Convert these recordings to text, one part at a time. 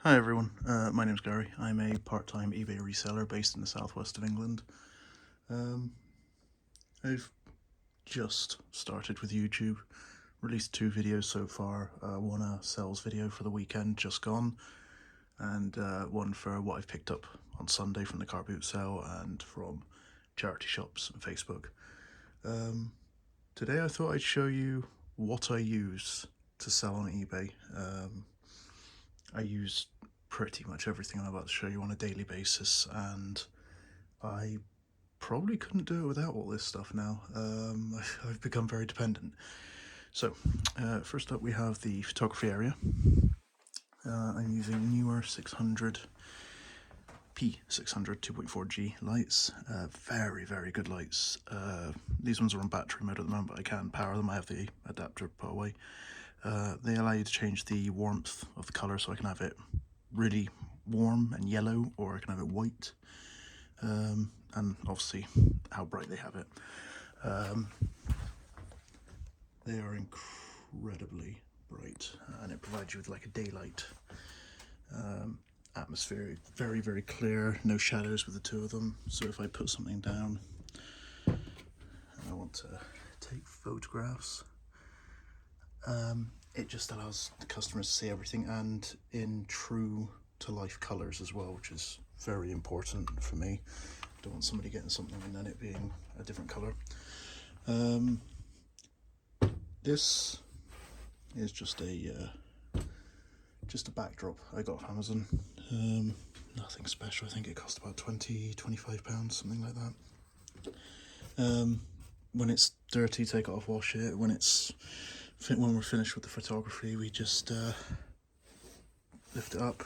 Hi everyone, my name's Gary. I'm a part-time eBay reseller based in the southwest of England. I've just started with YouTube, released 2 videos so far, one a sales video for the weekend just gone, and one for what I've picked up on Sunday from the car boot sale and from charity shops and Facebook. Today I thought I'd show you what I use to sell on eBay. I use pretty much everything I'm about to show you on a daily basis, and I probably couldn't do it without all this stuff now. I've become very dependent. So, first up we have the photography area. I'm using newer 600 P600 2.4G lights. Very good lights. These ones are on battery mode at the moment, but I can power them. I have the adapter put away. They allow you to change the warmth of the colour, so I can have it really warm and yellow, or I can have it white, and obviously how bright they have it. They are incredibly bright, and it provides you with like a daylight atmosphere. Very clear, no shadows with the two of them. So if I put something down and I want to take photographs, it just allows the customers to see everything, and in true to life colours as well, which is very important for me. I don't want somebody getting something and then it being a different colour. This is just a backdrop I got off Amazon. Nothing special. I think it cost about £20–25, something like that. When it's dirty, take it off, wash it. When we're finished with the photography, we just lift it up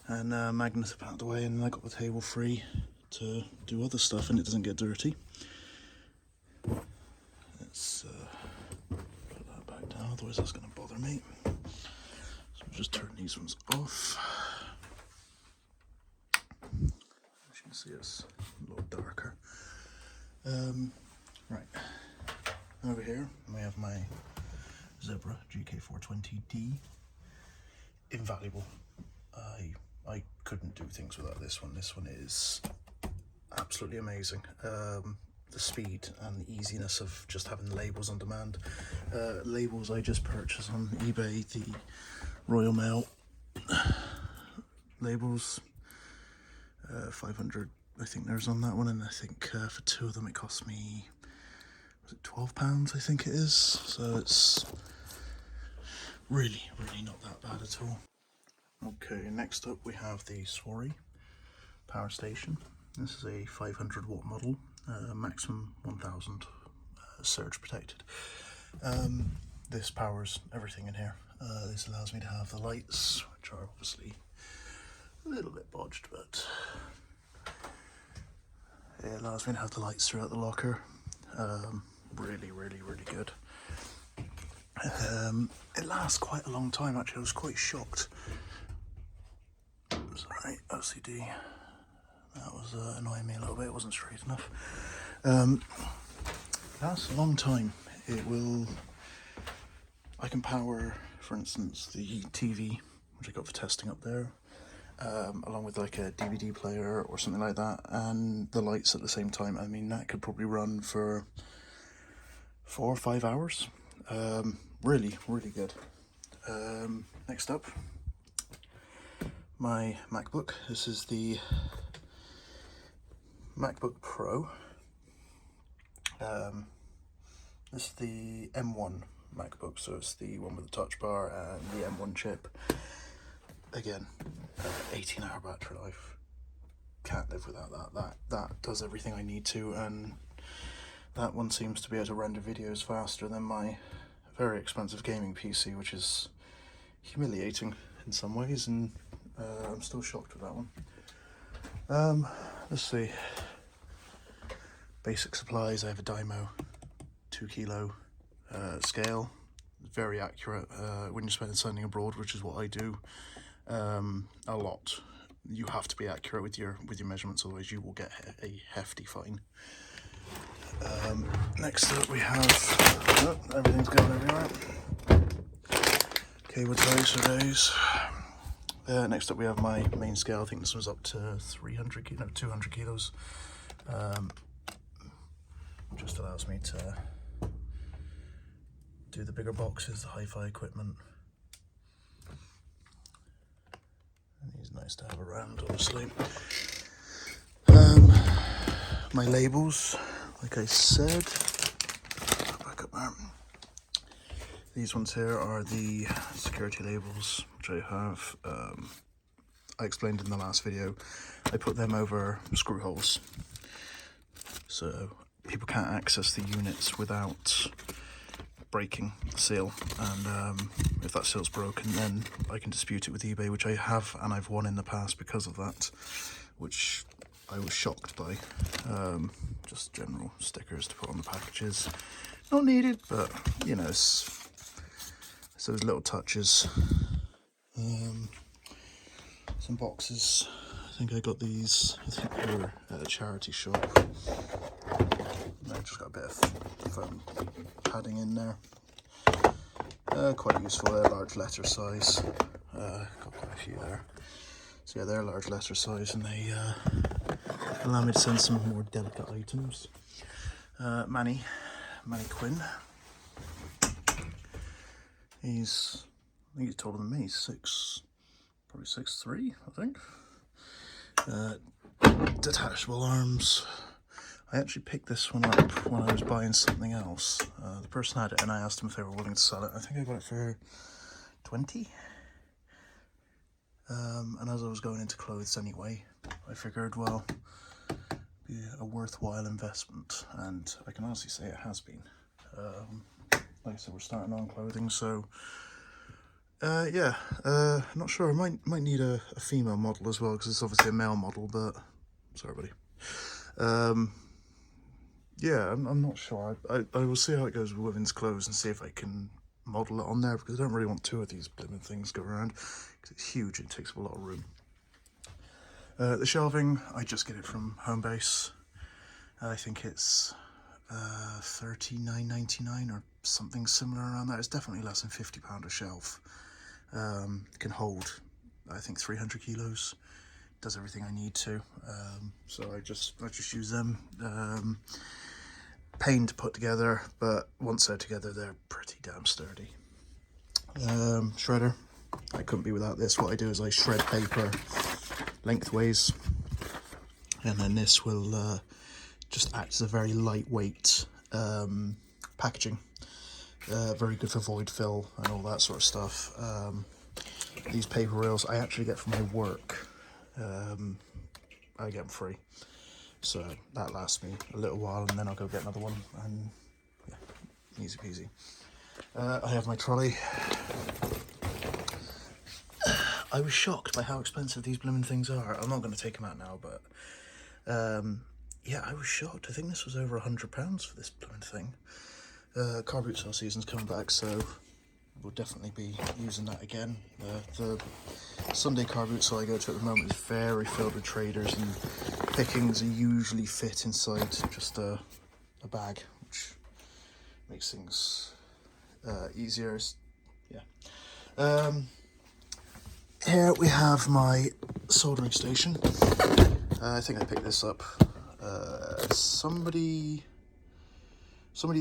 and magnet it out the way, and I got the table free to do other stuff, and it doesn't get dirty. Let's put that back down, otherwise that's going to bother me. So I'll just turn these ones off. As you can see, it's a little darker. Right, over here we have my Zebra GK420D. Invaluable. I couldn't do things without this one. This one is absolutely amazing. The speed and the easiness of just having the labels on demand. Labels I just purchased on eBay, the Royal Mail labels, 500 I think there's on that one, and I think for 2 of them it cost me, was it £12 I think it is, so it's really not that bad at all. Okay, next up we have the Swari power station. This is a 500 watt model, maximum 1000 surge protected. This powers everything in here. This allows me to have the lights, which are obviously a little bit bodged, but it allows me to have the lights throughout the locker. Really good. It lasts quite a long time actually. I was quite shocked. Sorry, OCD. That was annoying me a little bit. It wasn't straight enough. It lasts a long time. I can power, for instance, the TV, which I got for testing up there, along with like a DVD player or something like that, and the lights at the same time. I mean, that could probably run for 4 or 5 hours. Really good. Next up, my MacBook. This is the Macbook Pro. This is the M1 MacBook, so it's the one with the touch bar and the M1 chip. Again, 18-hour battery life. Can't live without that. That does everything I need to, and that one seems to be able to render videos faster than my very expensive gaming PC, which is humiliating in some ways, and I'm still shocked with that one. Let's see. Basic supplies. I have a Dymo 2 kilo scale. Very accurate when you're spending sending abroad, which is what I do a lot. You have to be accurate with your measurements, otherwise you will get a hefty fine. Next up we have, everything's going everywhere. Cable ties for days. Next up we have my main scale. I think this was up to 200 kilos. Just allows me to do the bigger boxes, the hi-fi equipment. And he's nice to have around, obviously. My labels, like I said, back up there. These ones here are the security labels, which I have. I explained in the last video. I put them over screw holes, so people can't access the units without breaking the seal, and if that seal's broken, then I can dispute it with eBay, which I have, and I've won in the past because of that, which I was shocked by. Just general stickers to put on the packages, not needed, but you know, it's those little touches. Some boxes. I think I got these. I think they were at a charity shop. I just got a bit of foam padding in there. Quite useful. They're large letter size. Got quite a few there. So yeah, they're large letter size, and they allow me to send some more delicate items. Manny Quinn. I think he's taller than me. He's probably 6'3", I think. Detachable Arms. I actually picked this one up when I was buying something else. The person had it, and I asked them if they were willing to sell it. I think I got it for 20. And as I was going into clothes anyway, I figured, well, be a worthwhile investment, and I can honestly say it has been. Like I said, we're starting on clothing, so yeah, not sure. I might need a female model as well, because it's obviously a male model, but sorry, buddy. Yeah, I'm not sure. I will see how it goes with women's clothes and see if I can model it on there, because I don't really want two of these blimmin' things going around, because it's huge and takes up a lot of room. The shelving, I just get it from Homebase. I think it's $39.99 or something similar around that. It's definitely less than £50 a shelf. It can hold, I think, 300 kilos. Does everything I need to. So I just use them. Pain to put together, but once they're together, they're pretty damn sturdy. Shredder. I couldn't be without this. What I do is I shred paper lengthways, and then this will just act as a very lightweight packaging. Very good for void fill and all that sort of stuff. These paper reels I actually get from my work. I get them free, so that lasts me a little while, and then I'll go get another one, and yeah, easy peasy. I have my trolley. I was shocked by how expensive these blooming things are. I'm not going to take them out now, but yeah, I was shocked. I think this was over £100 for this blooming thing. Car boot sale season's coming back, so we'll definitely be using that again. The Sunday car boot sale I go to at the moment is very filled with traders, and pickings are usually fit inside just a bag, which makes things easier. Yeah. Here we have my soldering station. I think I picked this up. Somebody's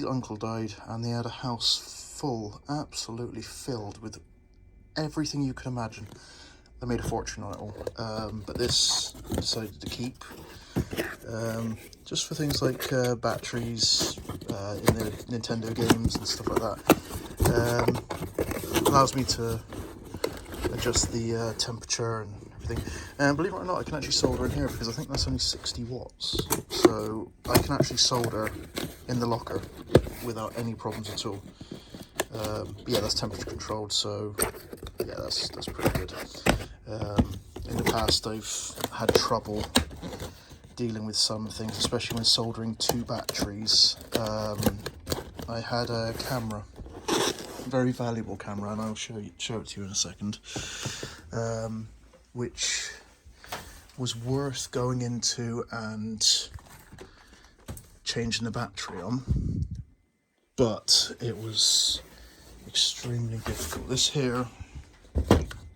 uncle died, and they had a house full, absolutely filled with everything you can imagine. They made a fortune on it all, but this I decided to keep, just for things like batteries in the Nintendo games and stuff like that. Allows me to adjust the temperature and everything, and believe it or not, I can actually solder in here, because I think that's only 60 watts, so I can actually solder in the locker without any problems at all. Yeah, that's temperature controlled, so yeah, that's pretty good. In the past, I've had trouble dealing with some things, especially when soldering two batteries. I had a camera, very valuable camera, and I'll show it to you in a second, which was worth going into and changing the battery on, but it was extremely difficult. This here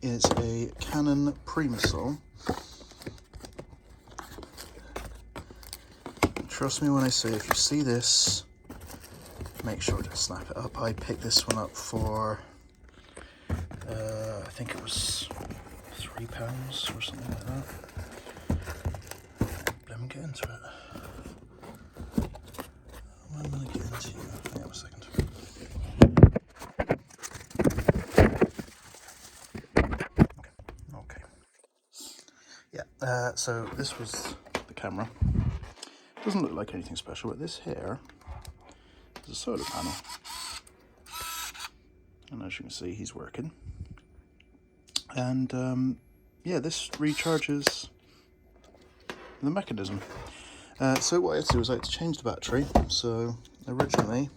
is a Canon Primusol. Trust me when I say, if you see this, make sure to snap it up. I picked this one up for, I think it was £3 or something like that. Let me get into it. When will I get into you? Hang on a second. Okay. Yeah, so this was the camera. Doesn't look like anything special, but this here is a solar panel. And as you can see, he's working. And yeah, this recharges the mechanism. So what I had to do was I had to change the battery. So originally,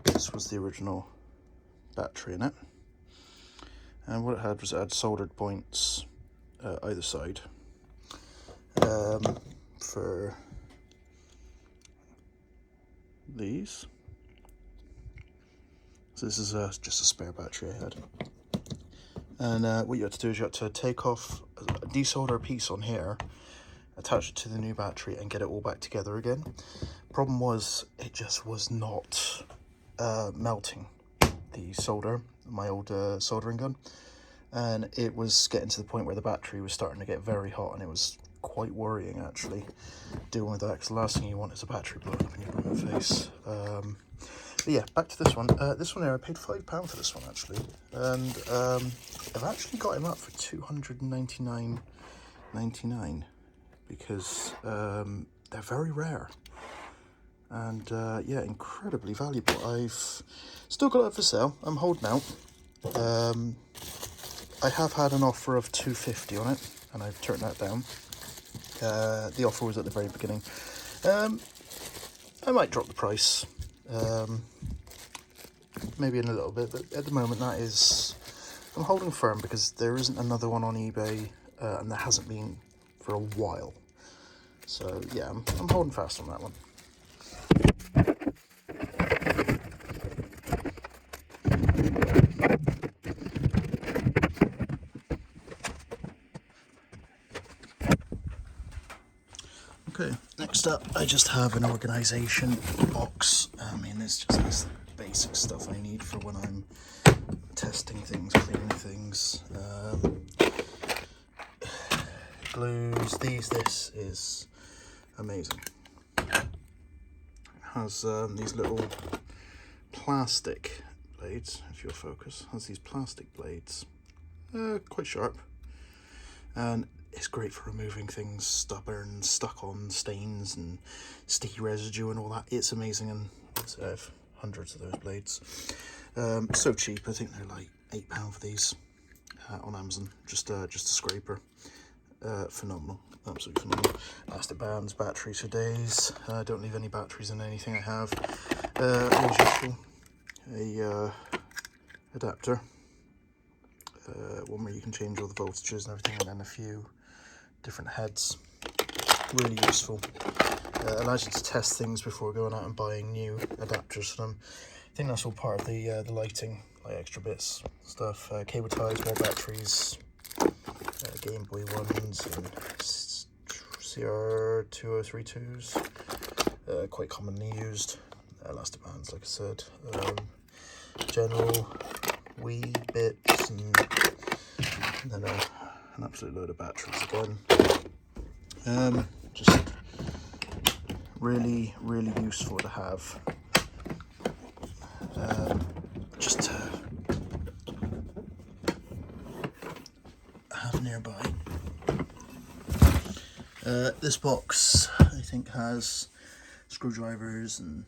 this was the original battery in it. And what it had was it had soldered points either side for these. So this is just a spare battery I had. And what you had to do is you had to take off, desolder a piece on here, attach it to the new battery and get it all back together again. Problem was, it just was not melting the solder, my old soldering gun. And it was getting to the point where the battery was starting to get very hot, and it was quite worrying actually dealing with that, because the last thing you want is a battery blowing up in your blooming face. But yeah, back to this one. This one here, I paid £5 for this one actually, and I've actually got him up for $299.99 because they're very rare and yeah, incredibly valuable. I've still got it for sale. I'm holding out. I have had an offer of $250 on it, and I've turned that down. The offer was at the very beginning. I might drop the price, maybe in a little bit, but at the moment that is, I'm holding firm because there isn't another one on eBay, and there hasn't been for a while. So yeah, I'm holding fast on that one. Okay, next up I just have an organisation box. I mean, it's just this basic stuff I need for when I'm testing things, cleaning things. Glues, this is amazing. It has these little plastic blades, if you'll focus, has these plastic blades, quite sharp. And it's great for removing things stubborn, stuck on stains and sticky residue and all that. It's amazing, and I have hundreds of those blades. So cheap, I think they're like £8 for these on Amazon, just a scraper. Phenomenal, absolutely phenomenal. Elastic bands, batteries for days. Don't leave any batteries in anything I have. As usual, a adapter. One where you can change all the voltages and everything, and then a few different heads. Really useful. Allows you to test things before going out and buying new adapters for them. I think that's all part of the lighting, like extra bits, stuff. Cable ties, more batteries, Game Boy ones, and CR2032s, quite commonly used. Elastic bands, like I said. General wee bits, and then an absolute load of batteries again. Just really useful to have, just to have nearby. This box I think has screwdrivers and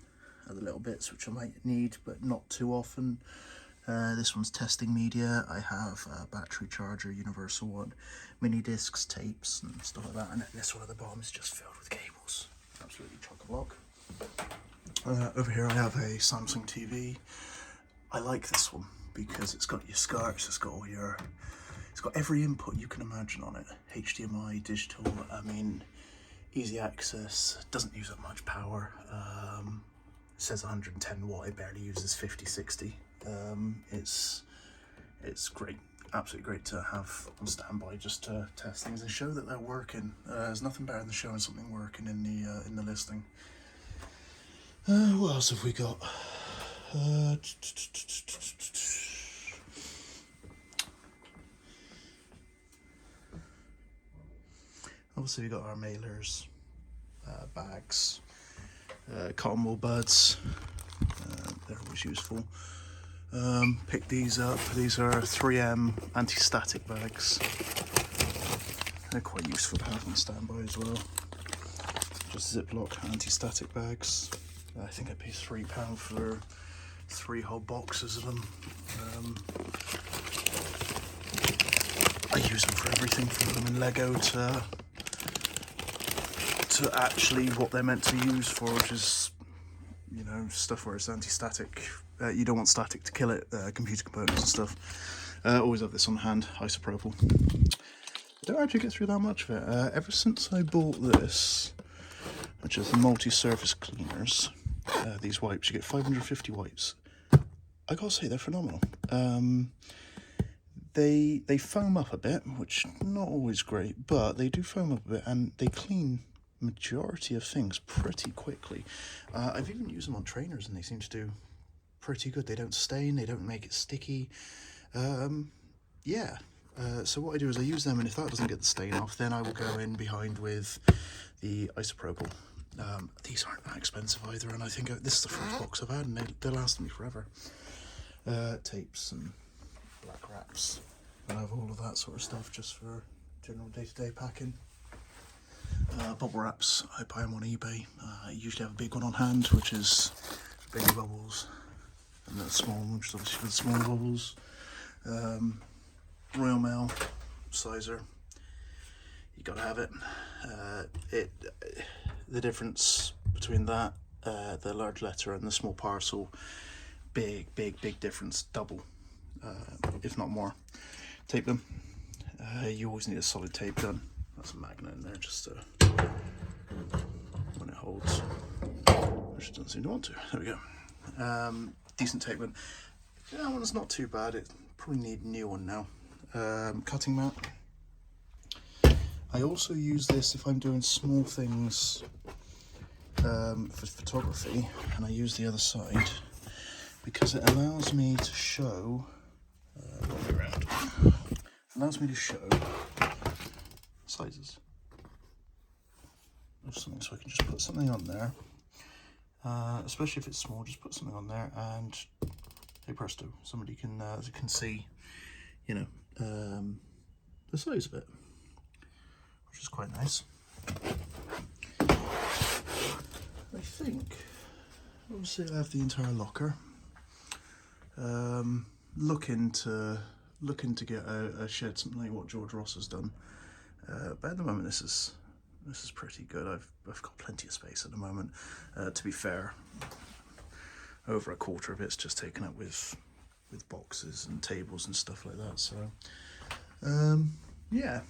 other little bits which I might need, but not too often. This one's testing media. I have a battery charger, universal one, mini discs, tapes and stuff like that, and this one at the bottom is just filled with cables. Absolutely chock-a-block. Over here I have a Samsung TV. I like this one because it's got your SCARTs, it's got every input you can imagine on it. HDMI, digital, I mean, easy access, doesn't use up much power. says 110 watt, it barely uses 50, 60. It's great, absolutely great to have on standby just to test things and show that they're working. There's nothing better than showing something working in the listing. What else have we got? Obviously we got our mailers, bags, cotton wool buds, they're always useful. Pick these up. These are 3M anti-static bags. They're quite useful to have on standby as well. Just Ziploc anti-static bags. I think I paid £3 for 3 whole boxes of them. I use them for everything, from them in Lego to actually what they're meant to be used for, which is, you know, stuff where it's anti-static. You don't want static to kill it, computer components and stuff. Always have this on hand, isopropyl. I don't actually get through that much of it. Ever since I bought this, which is the multi-surface cleaners, these wipes, you get 550 wipes. I gotta say, they're phenomenal. They foam up a bit, which not always great, but they do foam up a bit, and they clean majority of things pretty quickly. I've even used them on trainers and they seem to do pretty good. They don't stain, they don't make it sticky. Yeah, so what I do is I use them, and if that doesn't get the stain off, then I will go in behind with the isopropyl. These aren't that expensive either, and I think this is the first box I've had, and they'll last me forever. Tapes and black wraps. I have all of that sort of stuff just for general day-to-day packing. Bubble wraps, I buy them on eBay. I usually have a big one on hand, which is baby bubbles, and the small one, which is obviously for the smaller bubbles. Royal Mail sizer, you gotta have it. The difference between that, the large letter, and the small parcel, big difference, double, if not more. Tape them. You always need a solid tape gun. That's a magnet in there just to, when it holds, which it doesn't seem to want to. There we go. Decent tape gun. That one's not too bad. It probably need a new one now. Cutting mat. I also use this if I'm doing small things for photography, and I use the other side because it allows me to show. Allows me to show sizes of something, so I can just put something on there, especially if it's small. Just put something on there, and hey presto, somebody can see, you know, the size of it, which is quite nice. I think obviously I have the entire locker. Looking to get a shed, something like what George Ross has done, but at the moment this is pretty good. I've got plenty of space at the moment. To be fair, over a quarter of it's just taken up with boxes and tables and stuff like that. So yeah,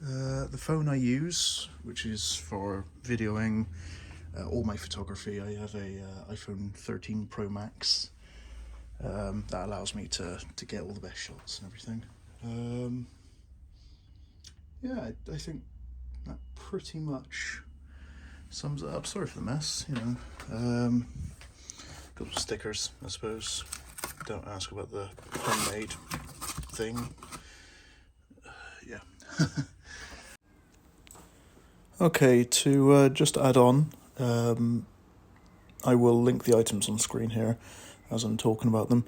the phone I use, which is for videoing all my photography, I have a iPhone 13 Pro Max. That allows me to get all the best shots and everything. Yeah, I think that pretty much sums it up. Sorry for the mess, you know. Got some stickers, I suppose. Don't ask about the homemade thing. Yeah. Okay, to just add on, I will link the items on screen here as I'm talking about them.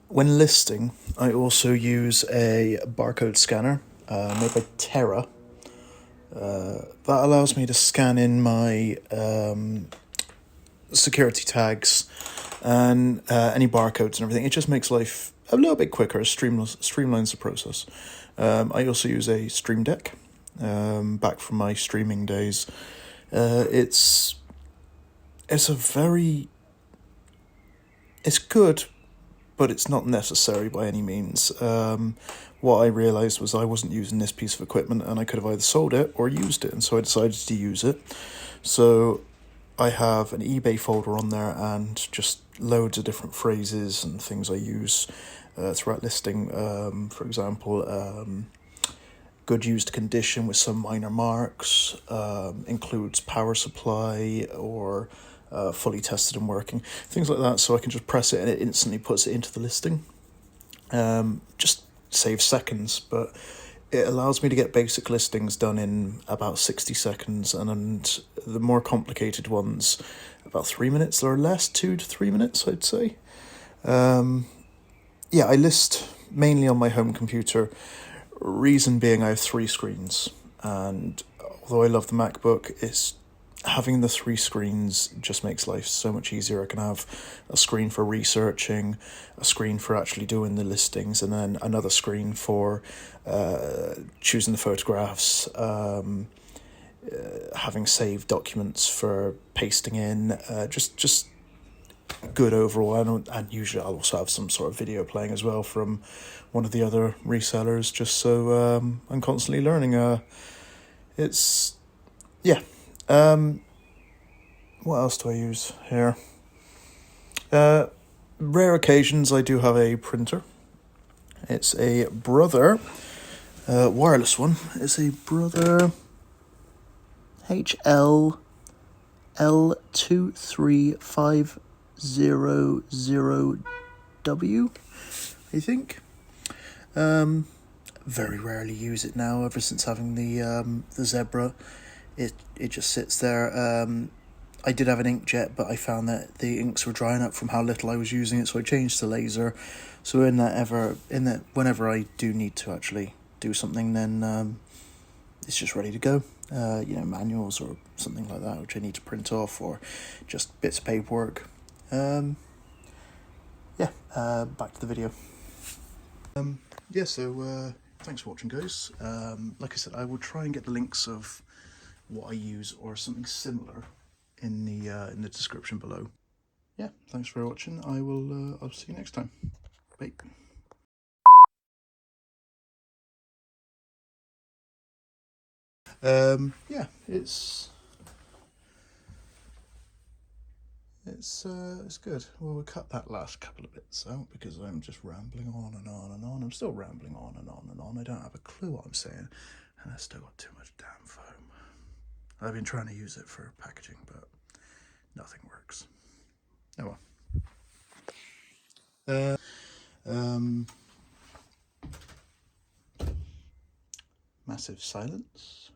When listing, I also use a barcode scanner made by Terra. That allows me to scan in my security tags and any barcodes and everything. It just makes life a little bit quicker, streamlines the process. I also use a Stream Deck, back from my streaming days. It's good, but it's not necessary by any means. What I realised was I wasn't using this piece of equipment, and I could have either sold it or used it, and so I decided to use it. So I have an eBay folder on there and just loads of different phrases and things I use throughout listing. For example, good used condition with some minor marks, includes power supply or fully tested and working, things like that. So I can just press it and it instantly puts it into the listing. Just saves seconds, but it allows me to get basic listings done in about 60 seconds, and the more complicated ones, about 3 minutes or less, 2 to 3 minutes, I'd say. Yeah, I list mainly on my home computer. Reason being, I have 3 screens, and although I love the MacBook, it's having the 3 screens just makes life so much easier. I can have a screen for researching, a screen for actually doing the listings, and then another screen for choosing the photographs, having saved documents for pasting in, just good overall. And usually I'll also have some sort of video playing as well from one of the other resellers, just so I'm constantly learning. It's, yeah. What else do I use here? Rare occasions I do have a printer. It's a Brother, wireless one. It's a Brother HL L23500W, I think. Very rarely use it now, ever since having the Zebra. It just sits there. I did have an inkjet, but I found that the inks were drying up from how little I was using it, so I changed to laser. So whenever I do need to actually do something, then it's just ready to go. Manuals or something like that, which I need to print off, or just bits of paperwork. Back to the video. So thanks for watching, guys. Like I said, I will try and get the links of what I use or something similar in the description below. Yeah, thanks for watching. I'll see you next time. Bye. It's good. Well, we'll cut that last couple of bits out because I'm just rambling on and on and on. I'm still rambling on and on and on. I don't have a clue what I'm saying, and I still got too much damn foam. I've been trying to use it for packaging, but nothing works. Oh well. Massive silence.